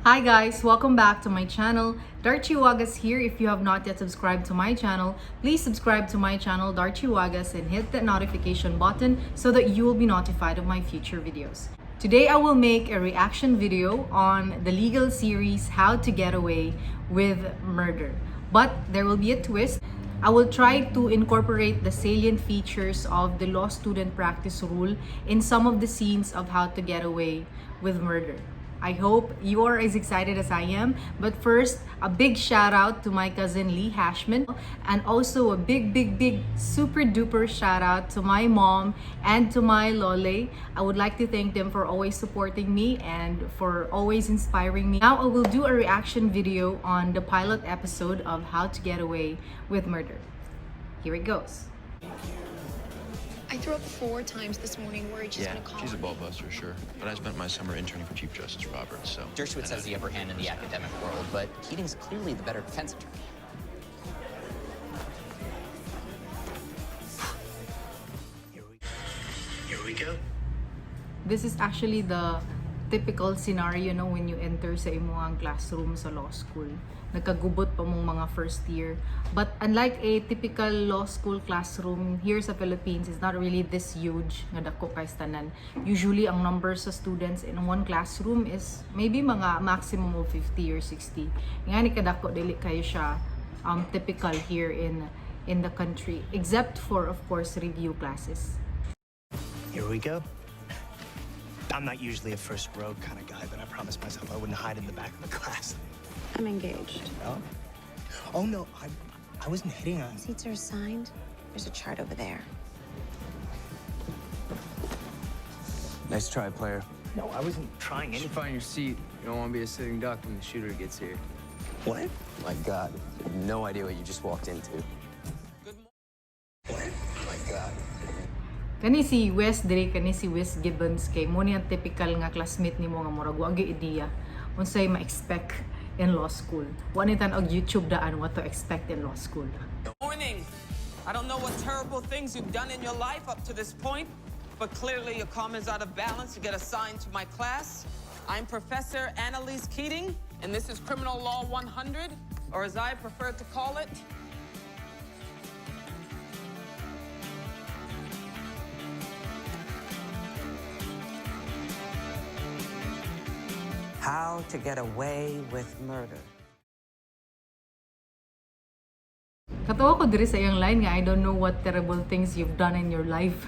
Hi guys, welcome back to my channel. Darchi Wagas here. If you have not yet subscribed to my channel, please subscribe to my channel Darchi Wagas and hit that notification button so that you will be notified of my future videos. Today I will make a reaction video on the legal series How to Get Away with Murder. But there will be a twist. I will try to incorporate the salient features of the law student practice rule in some of the scenes of How to Get Away with Murder. I hope you are as excited as I am. But first, a big shout out to my cousin Lee Hashman, and also a big super duper shout out to my mom and to my lole. I would like to thank them for always supporting me and for always inspiring me. Now I will do a reaction video on the pilot episode of How to Get Away with Murder. Here it goes. I threw up 4 times this morning, worried she's gonna call. She's a ball buster, sure. But I spent my summer interning for Chief Justice Roberts, so... Dershowitz has the upper hand in the academic world, but Keating's clearly the better defense attorney. Here we go. This is actually the typical scenario, no, when you enter sa imong classroom sa law school. Nagkagubot pa mong mga first year. But unlike a typical law school classroom here sa Philippines, it's not really this huge nga dako kay tanan. Usually ang numbers sa students in one classroom is maybe mga maximum of 50 or 60. Nga ni kadako dili kayo siya typical here in the country, except for of course review classes. Here we go. I'm not usually a first row kind of guy, but I promised myself I wouldn't hide in the back of the class. I'm engaged. Oh? Oh no, I wasn't hitting on. Seats are assigned. There's a chart over there. Nice try, player. No, I wasn't trying You should anything. find your seat. You don't want to be a sitting duck when the shooter gets here. What? My God, I have no idea what you just walked into. What? My God. Kani si Wes dire, kani si Wes Gibbons kay mo niya typical nga classmate nimo nga murag wa gyud ideya unsay ma-expect in law school. Wa ni tan og YouTube daan what to expect in law school. Morning. I don't know what terrible things you've done in your life up to this point, but clearly your comma's out of balance to get assigned to my class. I'm Professor Annalise Keating, and this is Criminal Law 100, or as I prefer to call it, How to Get Away with Murder. Katawa ko diri sa iyang line nga I don't know what terrible things you've done in your life.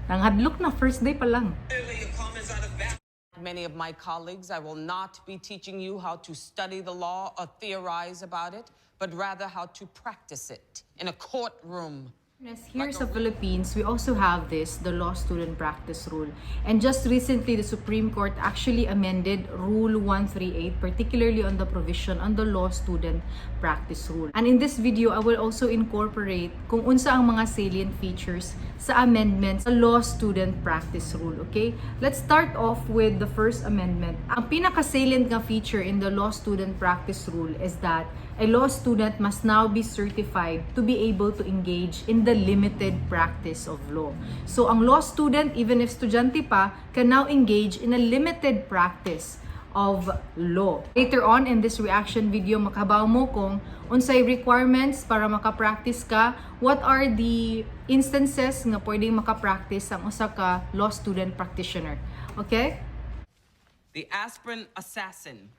Nang hadlok na first day pa lang. clearly your comma's out of balance. Many of my colleagues, I will not be teaching you how to study the law or theorize about it, but rather how to practice it in a courtroom. Here sa Philippines, we also have the law student practice rule. And just recently, the Supreme Court actually amended Rule 138, particularly on the provision on the law student practice rule. And in this video, I will also incorporate kung unsa ang mga salient features sa amendments sa law student practice rule, okay? Let's start off with the first amendment. Ang pinaka-salient nga feature in the law student practice rule is that a law student must now be certified to be able to engage in the limited practice of law. So, ang law student, even if estudyante pa, can now engage in a limited practice of law. Later on in this reaction video, makabaw mo kung unsay requirements para makapractice ka, what are the instances nga pwedeng makapractice ang usa ka law student practitioner. Okay? The aspirin assassin.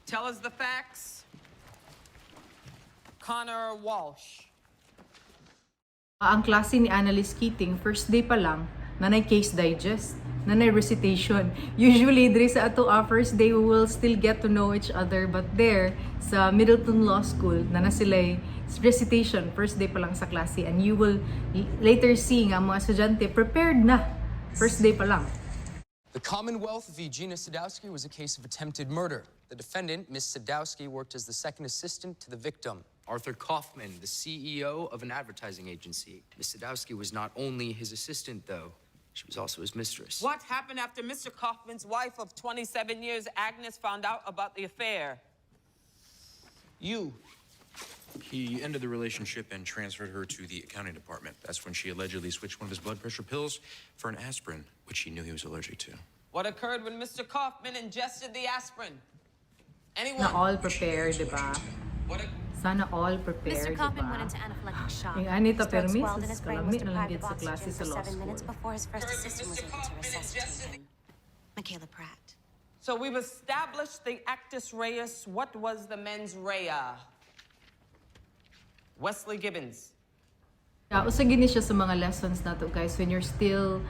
Tell us the facts. Connor Walsh. Ang klase ni Annalise Keating, first day pa lang, nanay case digest, nanay recitation. Usually, diri sa ato first day, we will still get to know each other. But there, sa Middleton Law School, nana sila'y recitation, first day pa lang sa klase. And you will later see nga mga estudyante prepared na, first day pa lang. The Commonwealth v. Gina Sadowski was a case of attempted murder. The defendant, Ms. Sadowski, worked as the second assistant to the victim, Arthur Kaufman, the CEO of an advertising agency. Ms. Sadowski was not only his assistant, though. She was also his mistress. What happened after Mr. Kaufman's wife of 27 years, Agnes, found out about the affair? You. He ended the relationship and transferred her to the accounting department. That's when she allegedly switched one of his blood pressure pills for an aspirin, which she knew he was allergic to. What occurred when Mr. Kaufman ingested the aspirin? Anyone? Na all prepared, diba? Sana all prepared, Mr. Kaufman went diba? into anaphylactic shock. Yung anita His throat permis, swelled and his brain was kalami na lang deprived gid of sa klase oxygen sa for law 7 minutes school. before his first assistant was able to resuscitate him. Michaela Pratt. So we've established the actus reus. What was the mens rea? Wesley Gibbons. Usa gini siya sa mga lessons nato guys when you're still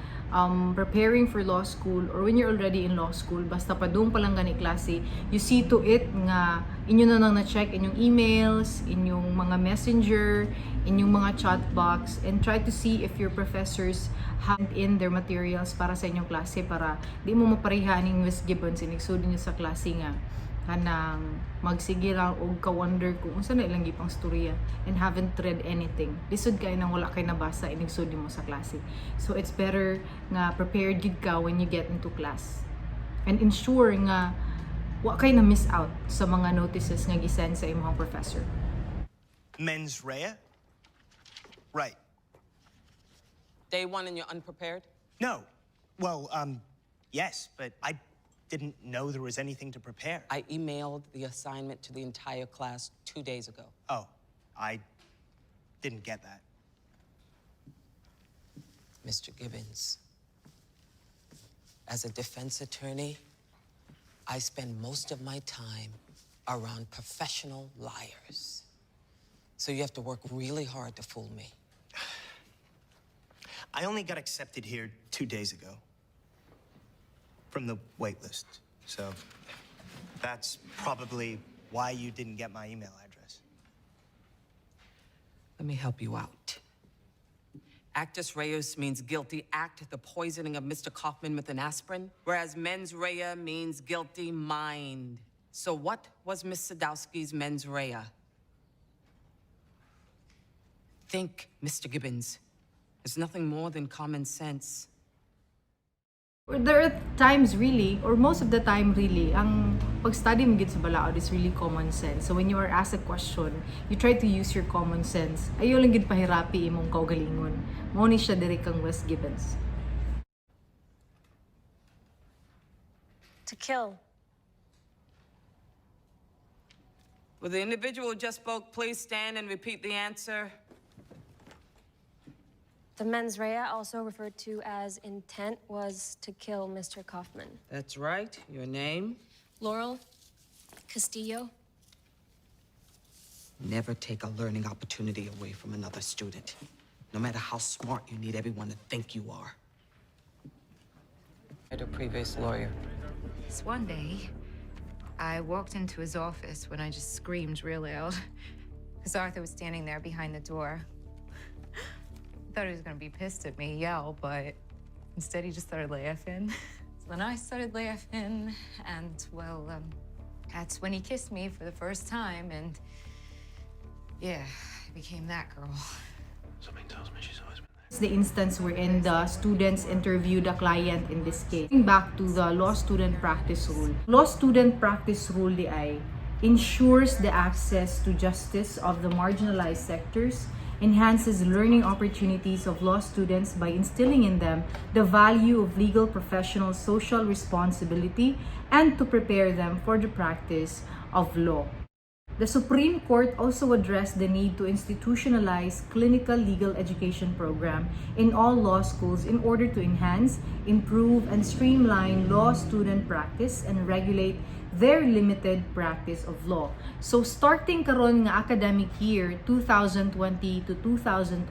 preparing for law school or when you're already in law school, basta pa doon pa lang gani klase, you see to it nga inyo na nang na-check inyong emails, inyong mga messenger, inyong mga chat box, and try to see if your professors hand in their materials para sa inyong klase para di mo mapareha ning Miss Gibbons inigsud niyo sa klase nga kanang magsige lang og ka-wonder kung unsa na ilang gipang storya and haven't read anything. Lisod kay nang wala kay nabasa inigsud mo sa klase. So it's better nga prepared gid ka when you get into class. And ensure nga wa kay na miss out sa mga notices nga gisend sa imong professor. Mens rea? Right. Day one and you're unprepared? No. Well, yes, but I didn't know there was anything to prepare. I emailed the assignment to the entire class 2 days ago. Oh, I didn't get that. Mr. Gibbons, as a defense attorney, I spend most of my time around professional liars. So you have to work really hard to fool me. I only got accepted here 2 days ago from the wait list. So that's probably why you didn't get my email address. Let me help you out. Actus reus means guilty act, the poisoning of Mr. Kaufman with an aspirin, whereas mens rea means guilty mind. So what was Miss Sadowski's mens rea? Think, Mr. Gibbons. It's nothing more than common sense. There are times really, or most of the time really, ang pag-study mo gid sa balaod is really common sense. So when you are asked a question, you try to use your common sense. Ayaw lang gid pahirapi imong kaugalingon. Mao ni siya diri kang Wes Gibbons. To kill. Will the individual who just spoke please stand and repeat the answer? The mens rea, also referred to as intent, was to kill Mr. Kaufman. That's right. Your name? Laurel Castillo. Never take a learning opportunity away from another student. No matter how smart you need everyone to think you are. I had a previous lawyer. This one day, I walked into his office when I just screamed real loud because Arthur was standing there behind the door. Thought he was gonna be pissed at me, yell, but instead he just started laughing. So then I started laughing, and well, that's when he kissed me for the first time, and yeah, I became that girl. Something tells me she's always been there. It's the instance wherein the students interview the client in this case. Going back to the law student practice rule. Law student practice rule di ay ensures the access to justice of the marginalized sectors, enhances learning opportunities of law students by instilling in them the value of legal professional social responsibility and to prepare them for the practice of law. The Supreme Court also addressed the need to institutionalize clinical legal education program in all law schools in order to enhance, improve, and streamline law student practice and regulate their limited practice of law. So starting karon nga academic year 2020 to 2021,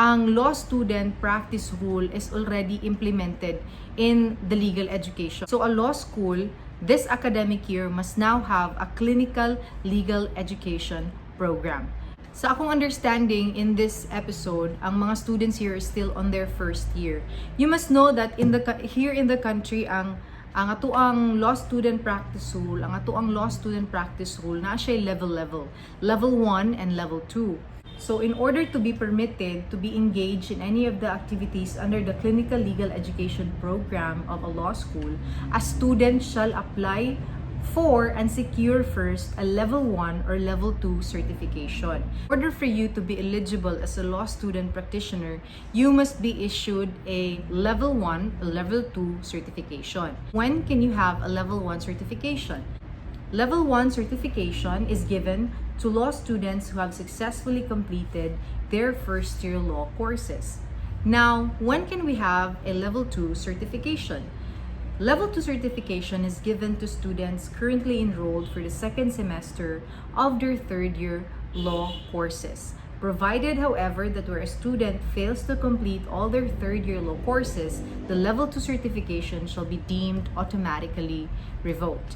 ang law student practice rule is already implemented in the legal education. So a law school this academic year must now have a clinical legal education program. Sa akong understanding in this episode, ang mga students here are still on their first year. You must know that here in the country ang atuang law student practice rule, ang atuang law student practice rule na siya level 1 and level 2. So in order to be permitted to be engaged in any of the activities under the clinical legal education program of a law school, a student shall apply for and secure first a level 1 or level 2 certification. In order for you to be eligible as a law student practitioner, you must be issued a level 1 or level 2 certification. When can you have a level 1 certification? Level 1 certification is given to law students who have successfully completed their first year law courses. Now, when can we have a level 2 certification? Level 2 certification is given to students currently enrolled for the second semester of their third year law courses. Provided, however, that where a student fails to complete all their third year law courses, the level 2 certification shall be deemed automatically revoked.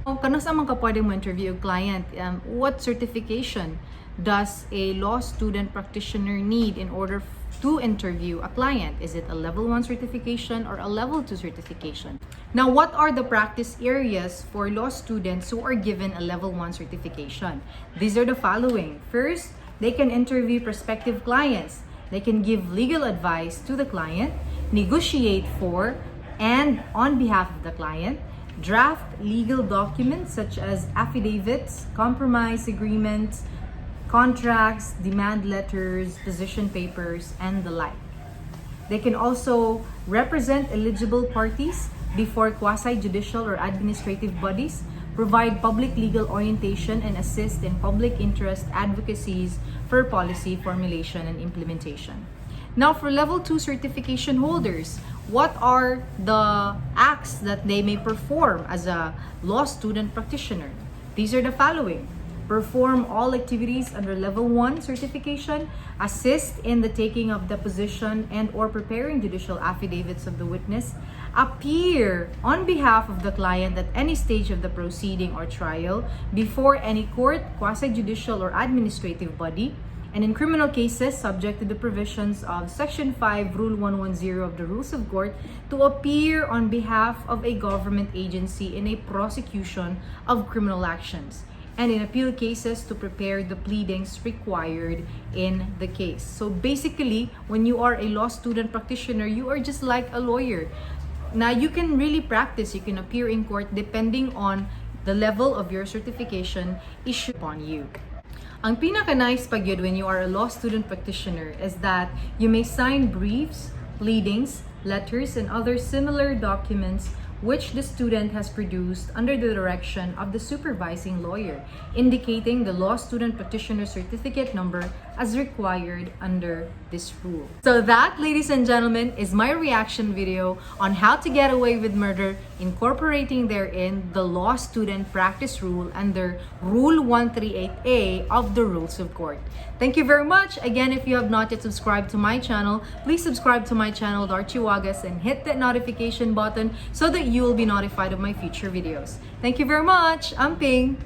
Kano sa mga pwede mo interview client? What certification does a law student practitioner need in order to interview a client? Is it a level 1 certification or a level 2 certification? Now, what are the practice areas for law students who are given a level 1 certification? These are the following. First, they can interview prospective clients. They can give legal advice to the client, negotiate for and on behalf of the client, draft legal documents such as affidavits, compromise agreements, contracts, demand letters, position papers, and the like. They can also represent eligible parties before quasi-judicial or administrative bodies, provide public legal orientation, and assist in public interest advocacies for policy formulation and implementation. Now, for level 2 certification holders, what are the acts that they may perform as a law student practitioner? These are the following. Perform all activities under level 1 certification, assist in the taking of deposition and or preparing judicial affidavits of the witness, appear on behalf of the client at any stage of the proceeding or trial before any court, quasi-judicial or administrative body, and in criminal cases subject to the provisions of Section 5, Rule 110 of the Rules of Court, to appear on behalf of a government agency in a prosecution of criminal actions, and in appeal cases to prepare the pleadings required in the case. So basically, when you are a law student practitioner, you are just like a lawyer. Now, you can really practice, you can appear in court depending on the level of your certification issued upon you. Ang pinaka-nice pag yun when you are a law student practitioner is that you may sign briefs, pleadings, letters, and other similar documents which the student has produced under the direction of the supervising lawyer, indicating the law student practitioner certificate number as required under this rule. So that, ladies and gentlemen, is my reaction video on how to get away with murder, incorporating therein the law student practice rule under Rule 138A of the Rules of Court. Thank you very much. Again, if you have not yet subscribed to my channel, please subscribe to my channel, Darchiwagas, and hit that notification button so that you will be notified of my future videos. Thank you very much. I'm Ping.